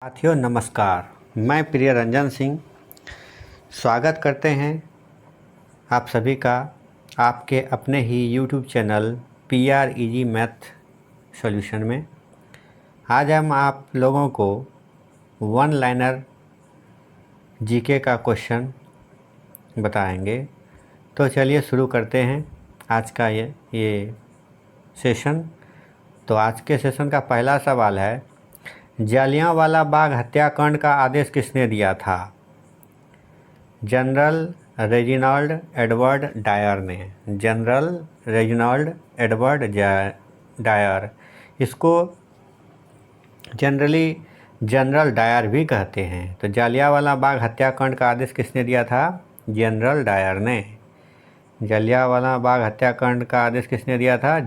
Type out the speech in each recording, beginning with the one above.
साथियों नमस्कार। मैं प्रिय रंजन सिंह स्वागत करते हैं आप सभी का आपके अपने ही YouTube channel PR easy math solution में। आज हम आप लोगों को वन लाइनर जीके का क्वेश्चन बताएंगे। तो चलिए शुरू करते हैं आज का ये सेशन। तो आज के सेशन का पहला सवाल है, जलियांवाला बाग हत्याकांड का आदेश किसने दिया था? जनरल रेजिनाल्ड एडवर्ड डायर ने। जनरल रेजिनाल्ड एडवर्ड डायर, इसको जनरली जनरल डायर भी कहते हैं। तो जलियांवाला बाग हत्याकांड का आदेश किसने दिया था? जनरल डायर ने। जलियांवाला बाग हत्याकांड का आदेश किसने दिया था?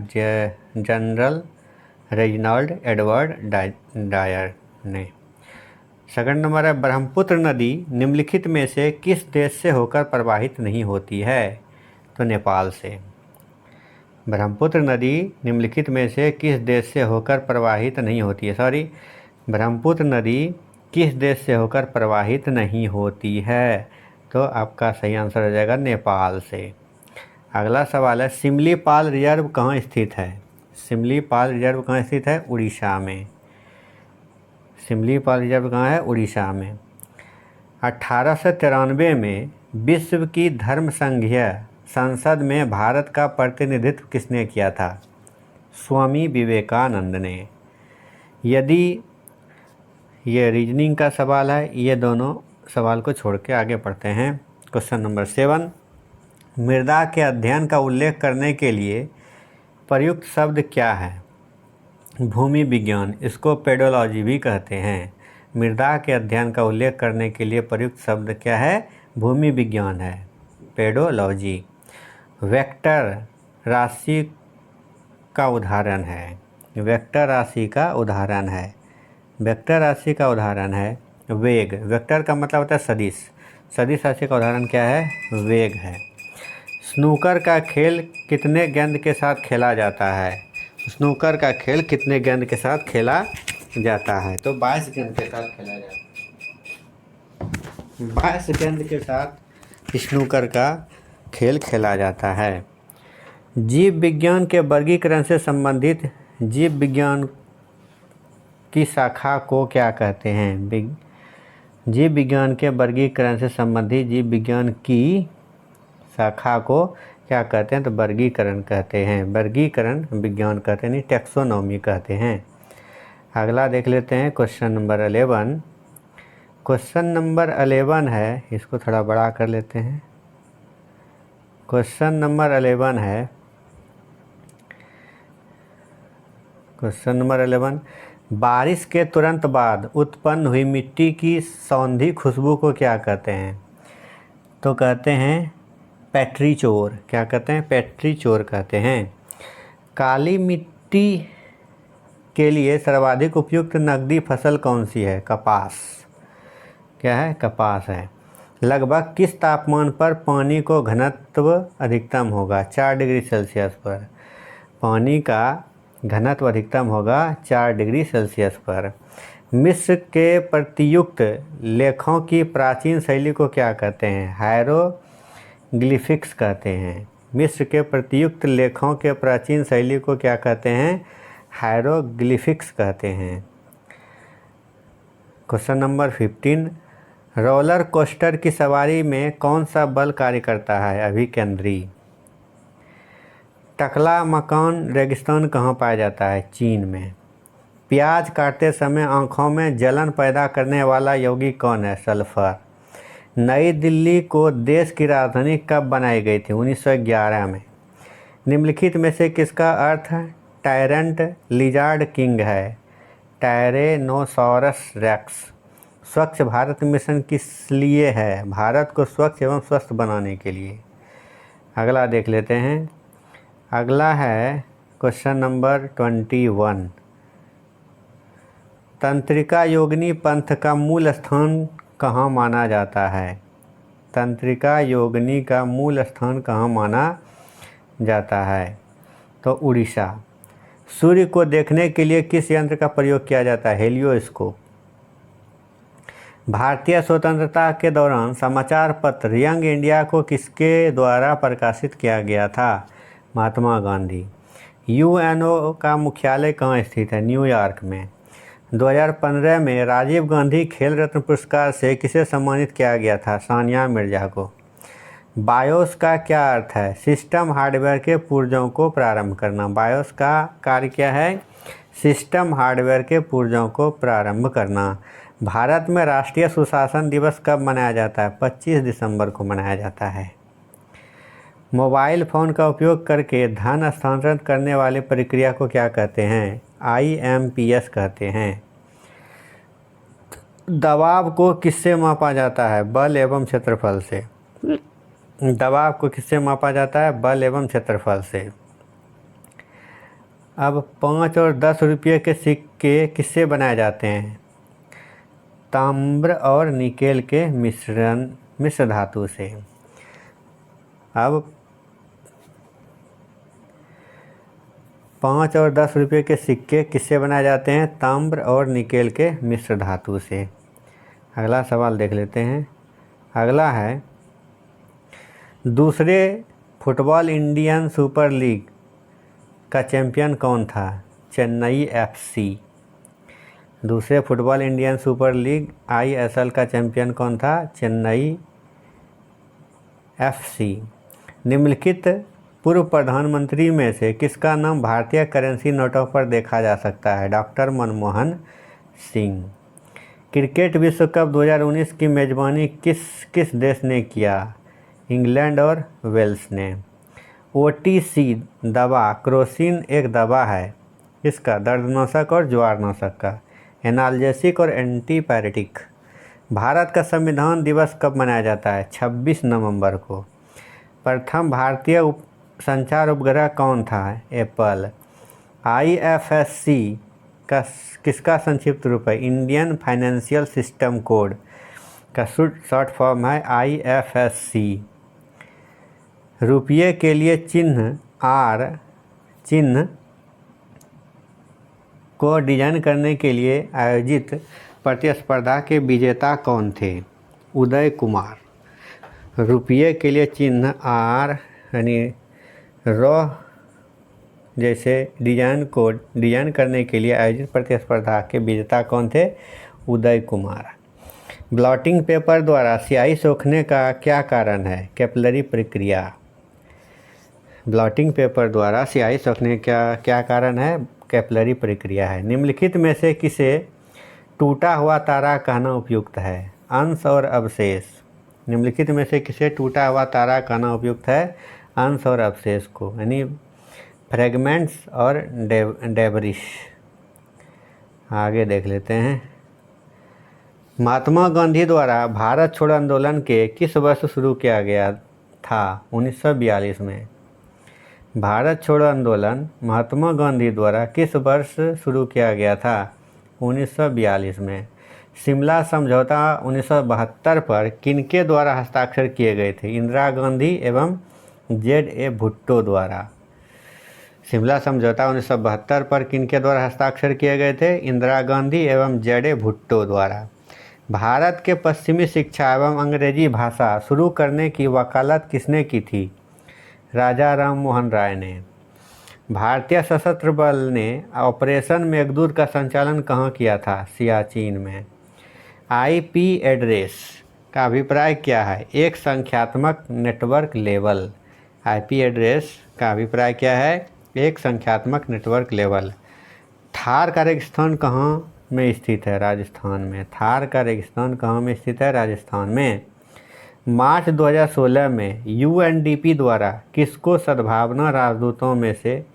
जनरल रेजिनाल्ड एडवर्ड डायर ने। सेकंड नंबर है, ब्रह्मपुत्र नदी निम्नलिखित में से किस देश से होकर प्रवाहित नहीं होती है? तो नेपाल से। ब्रह्मपुत्र नदी निम्नलिखित में से किस देश से होकर प्रवाहित नहीं होती है? ब्रह्मपुत्र नदी किस देश से होकर प्रवाहित नहीं होती है? तो आपका सही आंसर हो जाएगा नेपाल से। अगला सवाल है, सिमलीपाल रिजर्व कहाँ स्थित है? सिमलीपाल रिजर्व कहाँ स्थित है? उड़ीसा में। सिमलीपाल रिजर्व कहाँ है? उड़ीसा में। 1893 में विश्व की धर्म संघीय संसद में भारत का प्रतिनिधित्व किसने किया था? स्वामी विवेकानंद ने। यदि ये रीजनिंग का सवाल है, ये दोनों सवाल को छोड़ के आगे पढ़ते हैं। क्वेश्चन नंबर 7, मृदा के अध्ययन का उल्लेख करने के लिए प्रयुक्त शब्द क्या है? भूमि विज्ञान, इसको पेडोलॉजी भी कहते हैं। मृदा के अध्ययन का उल्लेख करने के लिए प्रयुक्त शब्द क्या है? भूमि विज्ञान है, पेडोलॉजी। वेक्टर राशि का उदाहरण है। वेक्टर राशि का उदाहरण है। वेक्टर राशि का उदाहरण है वेग। वेक्टर का मतलब होता है सदिश। सदिश राशि का उदाहरण क्या है? वेग है। स्नूकर का खेल कितने गेंद के साथ खेला जाता है? स्नूकर का खेल कितने गेंद के साथ खेला जाता है? तो 22 गेंद के साथ खेला जाता है। 22 गेंद के साथ स्नूकर का खेल खेला जाता है। जीव विज्ञान के वर्गीकरण से संबंधित जीव विज्ञान की शाखा को क्या कहते हैं? जीव विज्ञान के वर्गीकरण से संबंधित जीव विज्ञान की शाखा को क्या कहते हैं? तो वर्गीकरण कहते हैं। वर्गीकरण विज्ञान कहते हैं, नहीं टेक्सोनॉमी कहते हैं। अगला देख लेते हैं क्वेश्चन नंबर 11। क्वेश्चन नंबर 11 है, इसको थोड़ा बड़ा कर लेते हैं। क्वेश्चन नंबर 11 है, क्वेश्चन नंबर 11, बारिश के तुरंत बाद उत्पन्न हुई मिट्टी की सौंधी खुशबू को क्या कहते हैं? तो कहते हैं पेट्रीचोर। क्या कहते हैं? पेट्रीचोर कहते हैं। काली मिट्टी के लिए सर्वाधिक उपयुक्त नकदी फसल कौन सी है? कपास। क्या है? कपास है। लगभग किस तापमान पर पानी को घनत्व अधिकतम होगा? 4 डिग्री सेल्सियस पर। पानी का घनत्व अधिकतम होगा 4 डिग्री सेल्सियस पर। मिस्र के प्रतियुक्त लेखों की प्राचीन शैली को क्या कहते हैं? हायरोग्लिफिक्स कहते हैं। मिस्र के प्रतियुक्त लेखों के प्राचीन शैली को क्या कहते हैं? हायरोग्लिफिक्स कहते हैं। क्वेश्चन नंबर 15, रोलर कोस्टर की सवारी में कौन सा बल कार्य करता है? अभिकेंद्री। टकला मकान रेगिस्तान कहाँ पाया जाता है? चीन में। प्याज काटते समय आँखों में जलन पैदा करने वाला यौगिक कौन है? सल्फर। नई दिल्ली को देश की राजधानी कब बनाई गई थी? 1911 में। निम्नलिखित में से किसका अर्थ टायरेंट लिजार्ड किंग है? टायरेनोसॉरस रेक्स। स्वच्छ भारत मिशन किस लिए है? भारत को स्वच्छ एवं स्वस्थ बनाने के लिए। अगला देख लेते हैं। अगला है क्वेश्चन नंबर 21, तंत्रिका योगिनी पंथ का मूल स्थान कहाँ माना जाता है? तंत्रिका योगिनी का मूल स्थान कहाँ माना जाता है? तो उड़ीसा। सूर्य को देखने के लिए किस यंत्र का प्रयोग किया जाता है? हेलियोस्कोप। भारतीय स्वतंत्रता के दौरान समाचार पत्र यंग इंडिया को किसके द्वारा प्रकाशित किया गया था? महात्मा गांधी। यूएनओ का मुख्यालय कहाँ स्थित है? न्यूयॉर्क में। 2015 में राजीव गांधी खेल रत्न पुरस्कार से किसे सम्मानित किया गया था? सानिया मिर्जा को। बायोस का क्या अर्थ है? सिस्टम हार्डवेयर के पुर्जों को प्रारंभ करना। बायोस का कार्य क्या है? सिस्टम हार्डवेयर के पुर्जों को प्रारंभ करना। भारत में राष्ट्रीय सुशासन दिवस कब मनाया जाता है? 25 दिसंबर को मनाया जाता है। मोबाइल फ़ोन का उपयोग करके धन हस्तांतरण करने वाली प्रक्रिया को क्या कहते हैं? IMPS कहते हैं। दबाव को किससे मापा जाता है? बल एवं क्षेत्रफल से। दबाव को किससे मापा जाता है? बल एवं क्षेत्रफल से। अब 5 और 10 रुपये के सिक्के किससे बनाए जाते हैं? ताम्र और निकेल के मिश्र धातु से। अब 5 और 10 रुपये के सिक्के किससे बनाए जाते हैं? ताम्र और निकेल के मिश्र धातु से। अगला सवाल देख लेते हैं। अगला है, दूसरे फुटबॉल इंडियन सुपर लीग का चैंपियन कौन था? चेन्नई FC। दूसरे football Indian super league ISL का चैंपियन कौन था? चेन्नई FC। निम्नलिखित पूर्व प्रधानमंत्री में से किसका नाम भारतीय करेंसी नोटों पर देखा जा सकता है? डॉक्टर मनमोहन सिंह। क्रिकेट विश्व कप 2019 की मेज़बानी किस किस देश ने किया? इंग्लैंड और वेल्स ने। OTC दवा क्रोसिन एक दवा है, इसका दर्दनाशक और ज्वारनाशक का, एनाल्जेसिक और एंटीपायरेटिक। भारत का संविधान दिवस कब मनाया जाता है? 26 नवंबर को। प्रथम भारतीय संचार उपग्रह कौन था? एप्पल। IFSC का किसका संक्षिप्त रूप है? इंडियन फाइनेंशियल सिस्टम कोड का शॉर्ट फॉर्म है IFSC। रुपये के लिए चिन्ह को डिजाइन करने के लिए आयोजित प्रतिस्पर्धा के विजेता कौन थे? उदय कुमार। रुपये के लिए चिन्ह R यानी रॉ जैसे डिजाइन करने के लिए आयोजित प्रतिस्पर्धा के विजेता कौन थे? उदय कुमार। ब्लॉटिंग पेपर द्वारा स्याही सोखने का क्या कारण है? कैपिलरी प्रक्रिया। ब्लॉटिंग पेपर द्वारा स्याही सोखने का क्या कारण है? कैपिलरी प्रक्रिया है। निम्नलिखित में से किसे टूटा हुआ तारा कहना उपयुक्त है? अंश और अवशेष। निम्नलिखित में से किसे टूटा हुआ तारा कहना उपयुक्त है? अंश और अवशेष को, यानी फ्रेगमेंट्स और डेब्रिस। आगे देख लेते हैं। महात्मा गांधी द्वारा भारत छोड़ो आंदोलन के किस वर्ष शुरू किया गया था? 1942 में। भारत छोड़ो आंदोलन महात्मा गांधी द्वारा किस वर्ष शुरू किया गया था? 1942 में। शिमला समझौता 1972 पर किनके द्वारा हस्ताक्षर किए गए थे? इंदिरा गांधी एवं ZA भुट्टो द्वारा। शिमला समझौता 1972 पर किनके द्वारा हस्ताक्षर किए गए थे? इंदिरा गांधी एवं ZA भुट्टो द्वारा। भारत के पश्चिमी शिक्षा एवं अंग्रेजी भाषा शुरू करने की वकालत किसने की थी? राजा राम मोहन राय ने। भारतीय सशस्त्र बल ने ऑपरेशन मेघदूत का संचालन कहाँ किया था? सियाचिन में। IP एड्रेस का अभिप्राय क्या है? एक संख्यात्मक नेटवर्क लेवल। IP एड्रेस का अभिप्राय क्या है? एक संख्यात्मक नेटवर्क लेवल। थार का रेगिस्तान कहाँ में स्थित है? राजस्थान में। थार का रेगिस्तान कहाँ में स्थित है? राजस्थान में। मार्च 2016 में UNDP द्वारा किसको सद्भावना राजदूतों में से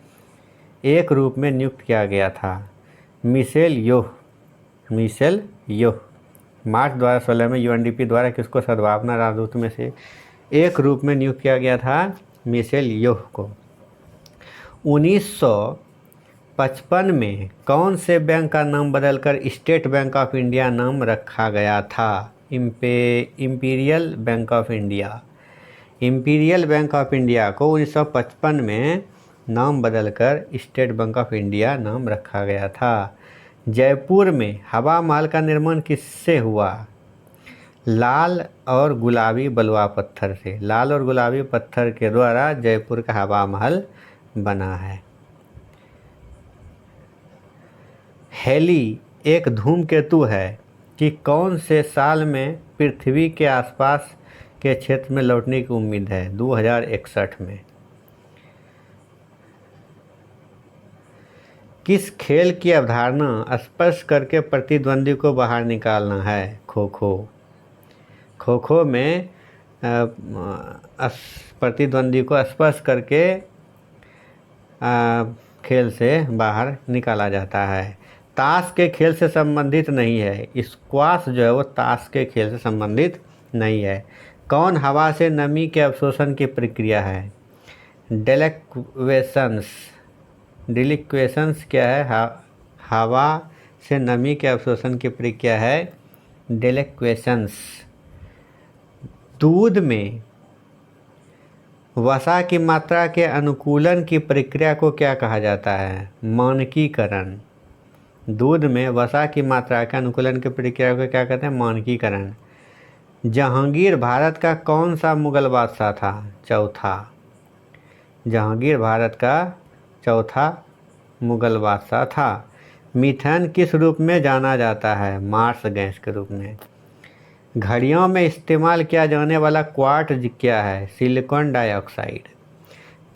एक रूप में नियुक्त किया गया था? मिशेल योह। मार्च 2016 में UNDP द्वारा किसको सद्भावना राजदूत में से एक रूप में नियुक्त किया गया था? मिशेल योह को। 1955 में कौन से बैंक का नाम बदलकर स्टेट बैंक ऑफ इंडिया नाम रखा गया था? Imperial bank of India. Imperial bank of India को 1955 में नाम बदलकर स्टेट बैंक ऑफ इंडिया नाम रखा गया था। जयपुर में हवा महल का निर्माण किससे हुआ? लाल और गुलाबी बलुआ पत्थर से, लाल और गुलाबी पत्थर के द्वारा जयपुर का हवा महल बना है। हेली एक धूमकेतु है कि कौन से साल में पृथ्वी के आसपास के क्षेत्र में लौटने की उम्मीद है? 2061 में। किस खेल की अवधारणा स्पर्श करके प्रतिद्वंदी को बाहर निकालना है? खो खो। खो खो में प्रतिद्वंदी को स्पर्श करके खेल से बाहर निकाला जाता है। ताश के खेल से संबंधित नहीं है, स्क्वाश जो है वो ताश के खेल से संबंधित नहीं है। कौन हवा से नमी के अवशोषण की प्रक्रिया है? डेलिक्वेशंस। डिलिक्वेशंस क्या है? हवा से नमी के अवशोषण की प्रक्रिया है डेलिक्वेशंस। दूध में वसा की मात्रा के अनुकूलन की प्रक्रिया को क्या कहा जाता है? मानकीकरण। दूध में वसा की मात्रा के अनुकूलन की प्रक्रिया को क्या कहते हैं? मानकीकरण। जहांगीर भारत का कौन सा मुगल बादशाह था? चौथा। जहांगीर भारत का चौथा मुगल बादशाह था। मीथेन किस रूप में जाना जाता है? मार्स गैस के रूप में। घड़ियों में इस्तेमाल किया जाने वाला क्वार्ट्ज क्या है? Silicon dioxide.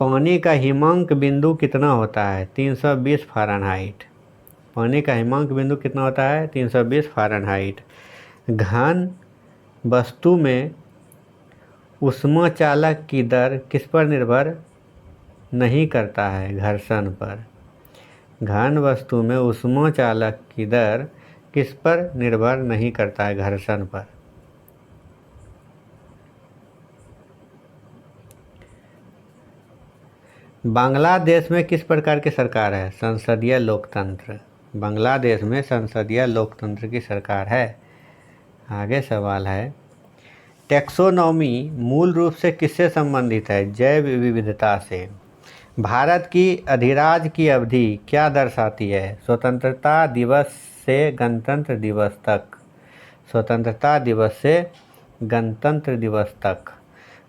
पानी का हिमांक बिंदु कितना होता है? 320 फ़ारेनहाइट। पानी का हिमांक बिंदु कितना होता है? 320 फ़ारेनहाइट। घन वस्तु में ऊष्मा चालक की दर किस पर निर्भर नहीं करता है? घर्षण पर। घन वस्तु में ऊष्मा चालक की दर किस पर निर्भर नहीं करता है? घर्षण पर। बांग्लादेश में किस प्रकार की सरकार है? संसदीय लोकतंत्र। बांग्लादेश में संसदीय लोकतंत्र की सरकार है। आगे सवाल है, टैक्सोनॉमी मूल रूप से किससे संबंधित है? जैव विविधता से। भारत की अधिराज की अवधि क्या दर्शाती है? स्वतंत्रता दिवस से गणतंत्र दिवस तक। स्वतंत्रता दिवस से गणतंत्र दिवस तक।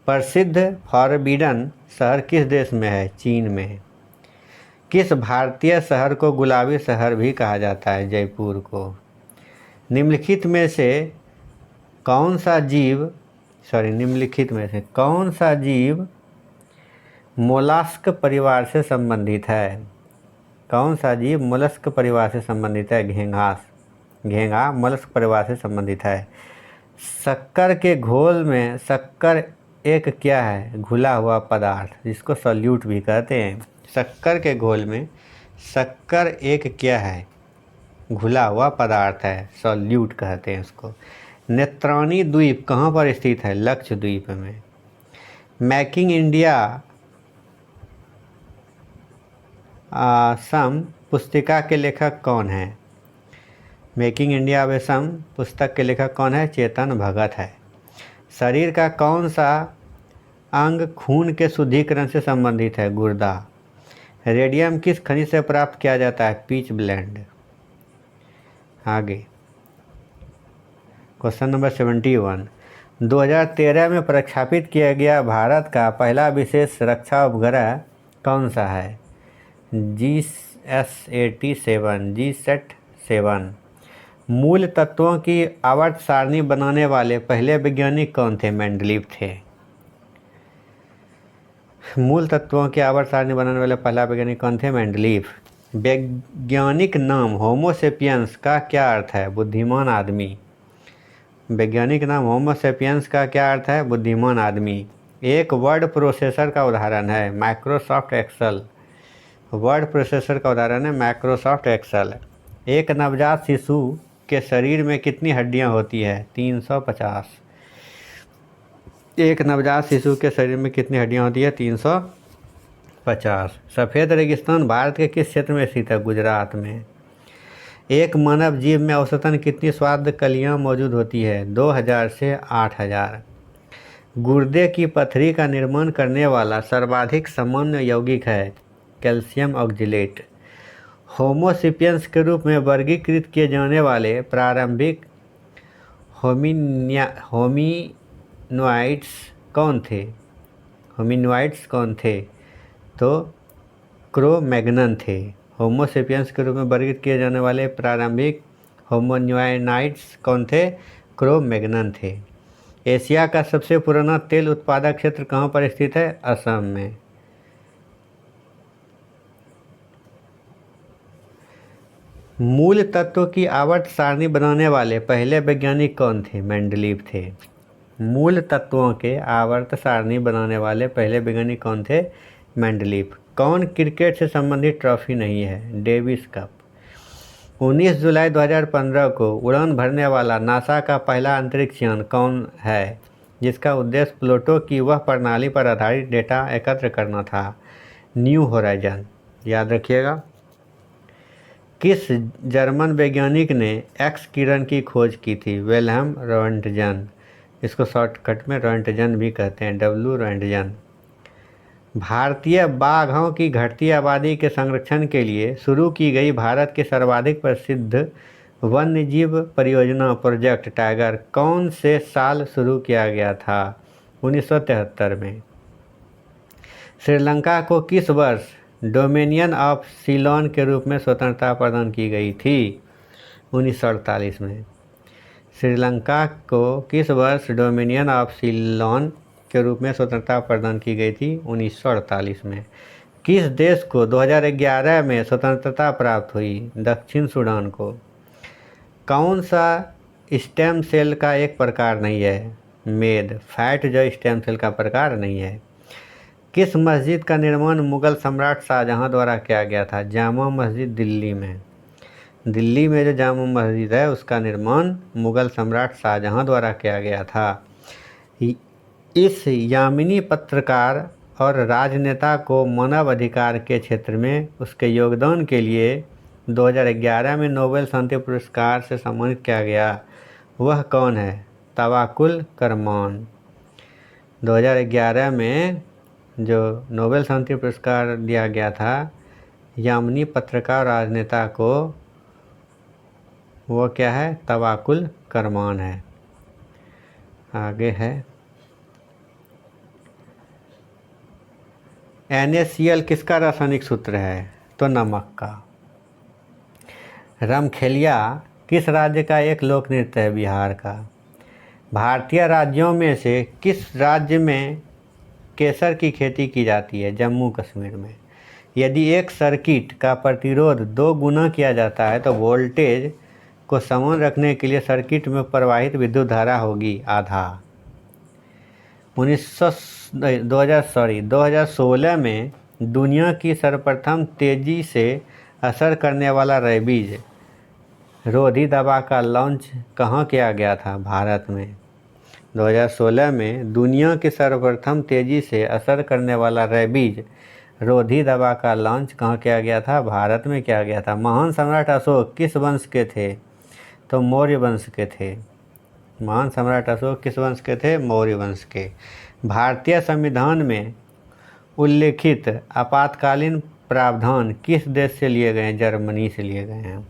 प्रसिद्ध फॉरबिडन शहर किस देश में है? चीन में। किस भारतीय शहर को गुलाबी शहर भी कहा जाता है? जयपुर को। निम्नलिखित में से कौन सा जीव मोलास्क परिवार से संबंधित है? कौन सा जीव मोलस्क परिवार से संबंधित है? घेंघा मोलस्क परिवार से संबंधित है। शक्कर के घोल में शक्कर एक क्या है? घुला हुआ पदार्थ, जिसको सॉल्यूट भी कहते हैं। शक्कर के घोल में शक्कर एक क्या है? घुला हुआ पदार्थ है, सॉल्यूट कहते हैं उसको। नेत्राणी द्वीप कहाँ पर स्थित है? लक्षद्वीप में। मेकिंग इंडिया सम पुस्तिका के लेखक कौन है? मेकिंग इंडिया सम पुस्तक के लेखक कौन है? चेतन भगत है। शरीर का कौन सा अंग खून के शुद्धिकरण से संबंधित है? गुर्दा। रेडियम किस खनिज से प्राप्त किया जाता है? Peach blend. आगे क्वेश्चन नंबर 71, 2013 में प्रक्षेपित किया गया भारत का पहला विशेष रक्षा उपग्रह कौन सा है? GSAT-7। मूल तत्वों की आवर्त सारणी बनाने वाले पहले वैज्ञानिक कौन थे? मेंडलीव थे। मूल तत्वों की आवर्त सारणी बनाने वाले पहला वैज्ञानिक कौन थे? मेंडलीव। वैज्ञानिक नाम होमोसेपियंस का क्या अर्थ है? बुद्धिमान आदमी। वैज्ञानिक नाम होमोसेपियंस का क्या अर्थ है? बुद्धिमान आदमी। एक वर्ड प्रोसेसर का उदाहरण है माइक्रोसॉफ्ट एक्सेल। वर्ड प्रोसेसर का उदाहरण है माइक्रोसॉफ्ट एक्सेल। एक नवजात शिशु के शरीर में कितनी हड्डियां होती है? 350। एक नवजात शिशु के शरीर में कितनी हड्डियां होती है? 350। सफ़ेद रेगिस्तान भारत के किस क्षेत्र में स्थित है? गुजरात में। एक मानव जीव में औसतन कितनी स्वाद कलियां मौजूद होती है? 2000 से 8000। गुर्दे की पथरी का निर्माण करने वाला सर्वाधिक सामान्य यौगिक है? Calcium oxalate. होमोसेपियंस के रूप में वर्गीकृत किए जाने वाले प्रारंभिक होमिनोइड्स कौन थे? होमिनोइड्स कौन थे? तो क्रो-मैग्नन थे। होमोसेपियंस के रूप में वर्गीकृत किए जाने वाले प्रारंभिक होमिनोइड्स कौन थे? क्रो-मैग्नन थे। एशिया का सबसे पुराना तेल उत्पादक क्षेत्र कहाँ पर स्थित है? असम में। मूल तत्वों की आवर्त सारणी बनाने वाले पहले वैज्ञानिक कौन थे? मेंडलीव थे। मूल तत्वों के आवर्त सारणी बनाने वाले पहले वैज्ञानिक कौन थे? मेंडलीव। कौन क्रिकेट से संबंधित ट्रॉफी नहीं है? Davis cup. 19 जुलाई 2015 को उड़ान भरने वाला नासा का पहला अंतरिक्ष यान कौन है, जिसका उद्देश्य प्लूटो की वह प्रणाली पर आधारित डेटा एकत्र करना था? New horizon. याद रखिएगा। किस जर्मन वैज्ञानिक ने एक्स किरण की खोज की थी? Wilhelm Roentgen. इसको शॉर्टकट में रोएंटजन भी कहते हैं, डब्ल्यू रोएंटजन। भारतीय बाघों की घटती आबादी के संरक्षण के लिए शुरू की गई भारत की सर्वाधिक प्रसिद्ध वन्यजीव परियोजना प्रोजेक्ट टाइगर कौन से साल शुरू किया गया था? 1973 में। श्रीलंका को किस वर्ष डोमिनियन ऑफ सीलोन के रूप में स्वतंत्रता प्रदान की गई थी? 1948 में। श्रीलंका को किस वर्ष डोमिनियन ऑफ सीलोन के रूप में स्वतंत्रता प्रदान की गई थी? 1948 में। किस देश को 2011 में स्वतंत्रता प्राप्त हुई? दक्षिण सूडान को। कौन सा स्टेम सेल का एक प्रकार नहीं है? मेद। फैट जो स्टेम सेल का प्रकार नहीं है। किस मस्जिद का निर्माण मुगल सम्राट शाहजहां द्वारा किया गया था? जामा मस्जिद दिल्ली में। दिल्ली में जो जामा मस्जिद है उसका निर्माण मुगल सम्राट शाहजहां द्वारा किया गया था। इस यामिनी पत्रकार और राजनेता को मानव अधिकार के क्षेत्र में उसके योगदान के लिए 2011 में नोबेल शांति पुरस्कार से सम्मानित किया गया। वह कौन है? तवाकुल करमान। 2011 में जो नोबेल शांति पुरस्कार दिया गया था यामिनी पत्रकार राजनेता को, वो क्या है? तवाकुल करमान है। आगे है NaCl किसका रासायनिक सूत्र है? तो नमक का। रमखेलिया किस राज्य का एक लोक नृत्य है? बिहार का। भारतीय राज्यों में से किस राज्य में केसर की खेती की जाती है? जम्मू कश्मीर में। यदि एक सर्किट का प्रतिरोध 2 गुना किया जाता है तो वोल्टेज को समान रखने के लिए सर्किट में प्रवाहित विद्युत धारा होगी आधा। 2016 में दुनिया की सर्वप्रथम तेजी से असर करने वाला रेबीज रोधी दवा का लॉन्च कहाँ किया गया था? भारत में। 2016 में दुनिया की सर्वप्रथम तेजी से असर करने वाला रेबीज रोधी दवा का लॉन्च कहाँ किया गया था? भारत में किया गया था। महान सम्राट अशोक किस वंश के थे? तो मौर्य वंश के थे। महान सम्राट अशोक किस वंश के थे? मौर्य वंश के। भारतीय संविधान में उल्लिखित आपातकालीन प्रावधान किस देश से लिए गए हैं? जर्मनी से लिए गए हैं।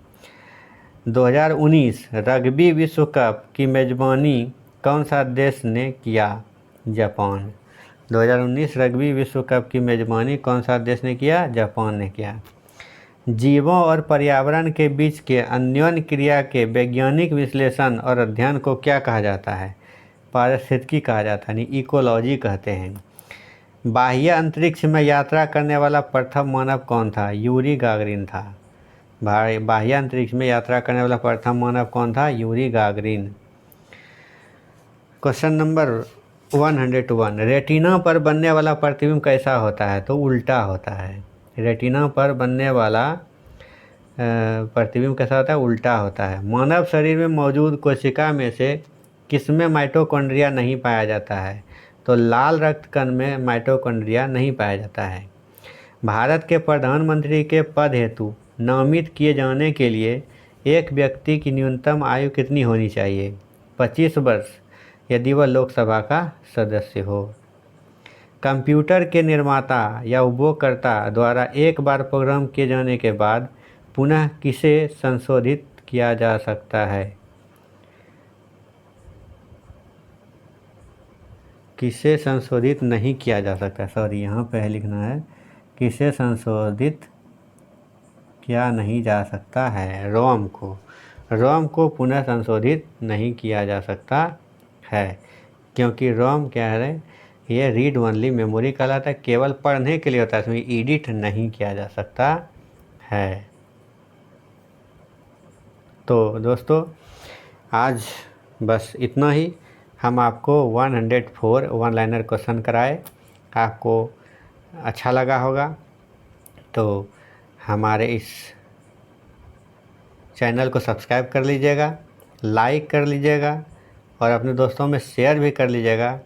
2019 रग्बी विश्व कप की मेजबानी कौन सा देश ने किया? जापान। 2019 रग्बी विश्व कप की मेजबानी कौन सा देश ने किया? जापान ने किया। जीवों और पर्यावरण के बीच के अन्योन्य क्रिया के वैज्ञानिक विश्लेषण और अध्ययन को क्या कहा जाता है? पारिस्थितिकी कहा जाता है, यानी इकोलॉजी कहते हैं। बाह्य अंतरिक्ष में यात्रा करने वाला प्रथम मानव कौन था? यूरी गागरिन था। बाह्य अंतरिक्ष में यात्रा करने वाला प्रथम मानव कौन था? Yuri Gagarin. Question number 101 retina पर बनने वाला प्रतिबिंब कैसा होता है? तो उल्टा होता है। रेटिना पर बनने वाला प्रतिबिंब कैसा होता है? उल्टा होता है। मानव शरीर में मौजूद कोशिका में से किसमें माइटोकॉन्ड्रिया नहीं पाया जाता है? तो लाल रक्त कण में माइटोकॉन्ड्रिया नहीं पाया जाता है। भारत के प्रधानमंत्री के पद हेतु नामित किए जाने के लिए एक व्यक्ति की न्यूनतम आयु कितनी होनी चाहिए? 25 वर्ष, यदि वह लोकसभा का सदस्य हो। कंप्यूटर के निर्माता या उपयोगकर्ता द्वारा एक बार प्रोग्राम किए जाने के बाद पुनः किसे संशोधित किया जा सकता है? किसे संशोधित नहीं किया जा सकता, सॉरी यहाँ पे लिखना है किसे संशोधित किया नहीं जा सकता है। रोम को पुनः संशोधित नहीं किया जा सकता है, क्योंकि रोम क्या है, ये रीड ओनली मेमोरी कहलाता है, केवल पढ़ने के लिए होता है, इसमें एडिट नहीं किया जा सकता है। तो दोस्तों आज बस इतना ही। हम आपको 104 वन लाइनर क्वेश्चन कराए, आपको अच्छा लगा होगा तो हमारे इस चैनल को सब्सक्राइब कर लीजिएगा, लाइक कर लीजिएगा और अपने दोस्तों में शेयर भी कर लीजिएगा।